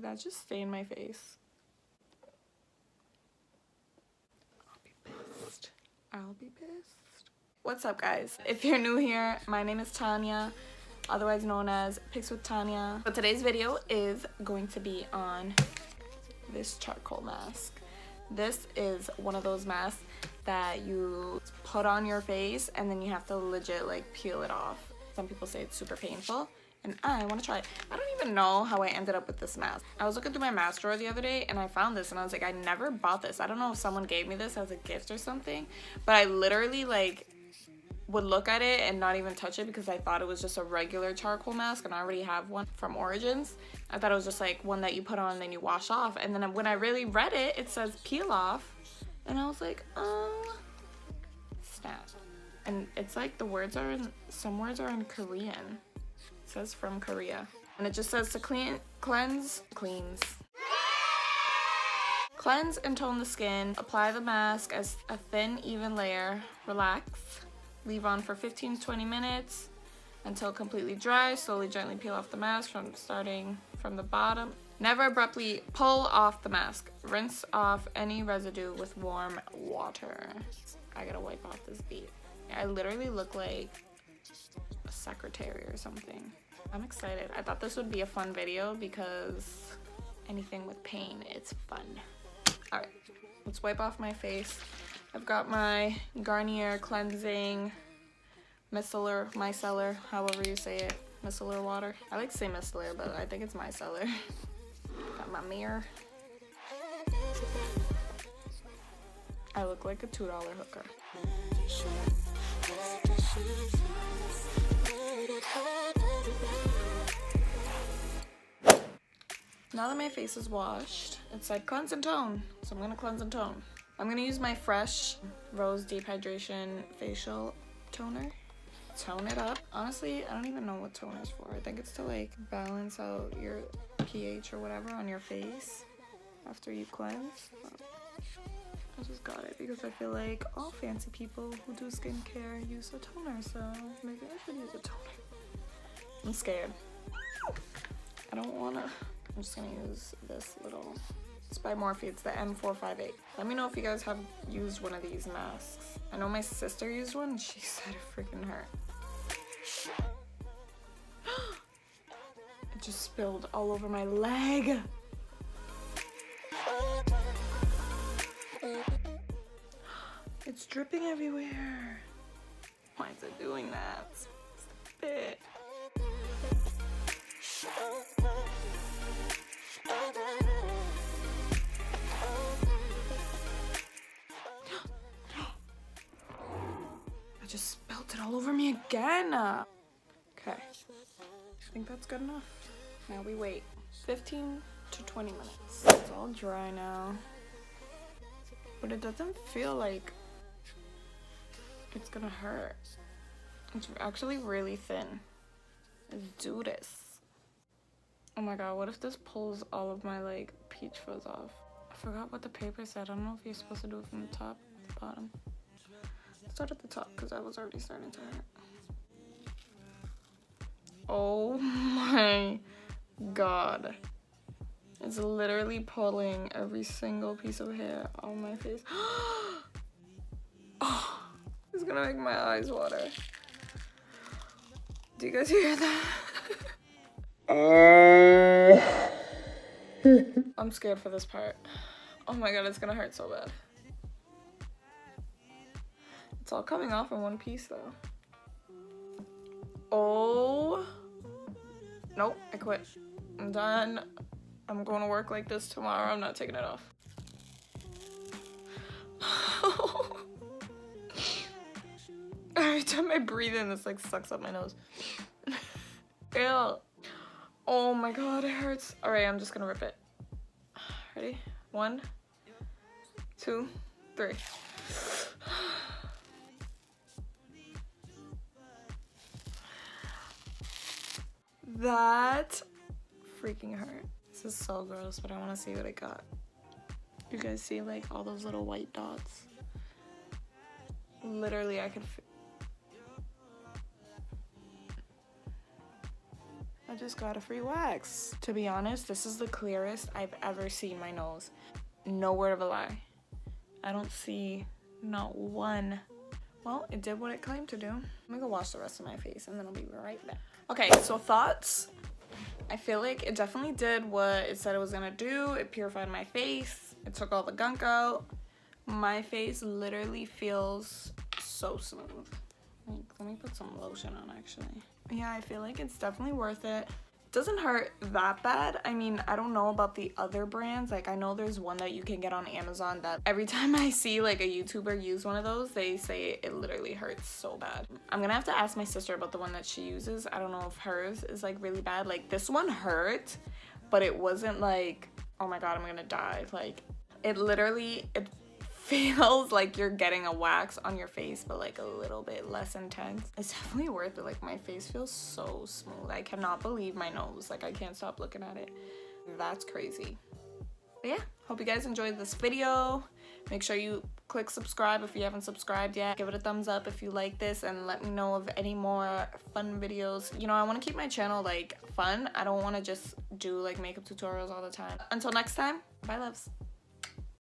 Did that just stain my face? I'll be pissed. I'll be pissed. What's up, guys? If you're new here, my name is Tanya, otherwise known as Pics with Tanya. But today's video is going to be on this charcoal mask. This is one of those masks that you put on your face and then you have to legit like peel it off. Some people say it's super painful and I want to try it. I don't even know how I ended up with this mask. I was looking through my mask drawer the other day and I found this and I was like, I never bought this. I don't know if someone gave me this as a gift or something, but I literally like would look at it and not even touch it because I thought it was just a regular charcoal mask and I already have one from Origins. I thought it was just like one that you put on and then you wash off, and then when I really read it, it says peel off and I was like, snap. And it's like the words are in, some words are in Korean. It says from Korea and it just says to cleanse and tone the skin, apply the mask as a thin even layer, relax, leave on for 15 to 20 minutes until completely dry. Slowly gently peel off the mask starting from the bottom. Never abruptly pull off the mask. Rinse off any residue with warm water. I gotta wipe off this bead. I literally look like a secretary or something. I'm excited. I thought this would be a fun video because anything with pain, it's fun. All right, let's wipe off my face. I've got my Garnier cleansing micellar, however you say it, micellar water. I like to say micellar, but I think it's micellar. Got my mirror. I look like a $2 hooker. Now that my face is washed, it said cleanse and tone, so I'm gonna cleanse and tone. I'm gonna use my Fresh Rose Deep Hydration Facial Toner. Tone it up. Honestly, I don't even know what toner is for. I think it's to like balance out your pH or whatever on your face after you cleanse. I just got it because I feel like all fancy people who do skincare use a toner, so maybe I should use a toner. I'm scared. I don't wanna. I'm just gonna use this little. It's by Morphe. It's the M458. Let me know if you guys have used one of these masks. I know my sister used one and she said it freaking hurt. It just spilled all over my leg. It's dripping everywhere. Why is it doing that? Stop it. I just spilled it all over me again. Okay, I think that's good enough. Now we wait 15 to 20 minutes. It's all dry now, but it doesn't feel like it's gonna hurt. It's actually really thin. Let's do this. Oh my god, what if this pulls all of my like peach fuzz off? I forgot what the paper said. I don't know if you're supposed to do it from the top or the bottom. Start at the top because I was already starting to hurt. Oh my god. It's literally pulling every single piece of hair on my face. Oh, it's gonna make my eyes water. Do you guys hear that? I'm scared for this part. Oh my god, it's gonna hurt so bad. It's all coming off in one piece though. Oh. Nope, I quit. I'm done. I'm going to work like this tomorrow. I'm not taking it off. Every time I breathe in, this like sucks up my nose. Ew. Oh my god, it hurts. All right, I'm just gonna rip it. Ready? 1, 2, 3. That freaking hurt. This is so gross, but I want to see what I got. You guys see like all those little white dots? Literally, I could I just got a free wax. To be honest, this is the clearest I've ever seen my nose. No word of a lie. I don't see not one. Well, it did what it claimed to do. I'm gonna go wash the rest of my face and then I'll be right back. Okay, so thoughts. I feel like it definitely did what it said it was gonna do. It purified my face. It took all the gunk out. My face literally feels so smooth. Like, let me put some lotion on actually. Yeah, I feel like it's definitely worth it. Doesn't hurt that bad. I mean, I don't know about the other brands. Like, I know there's one that you can get on Amazon that every time I see like a YouTuber use one of those, they say it literally hurts so bad. I'm gonna have to ask my sister about the one that she uses. I don't know if hers is like really bad. Like, this one hurt, but it wasn't like, oh my god, I'm gonna die. Like, it literally, it feels like you're getting a wax on your face, but like a little bit less intense. It's definitely worth it. Like, my face feels so smooth. I cannot believe my nose. Like, I can't stop looking at it. That's crazy. But yeah, hope you guys enjoyed this video. Make sure you click subscribe if you haven't subscribed yet. Give it a thumbs up if you like this, and let me know of any more fun videos. You know, I want to keep my channel like fun. I don't want to just do like makeup tutorials all the time. Until next time, bye loves.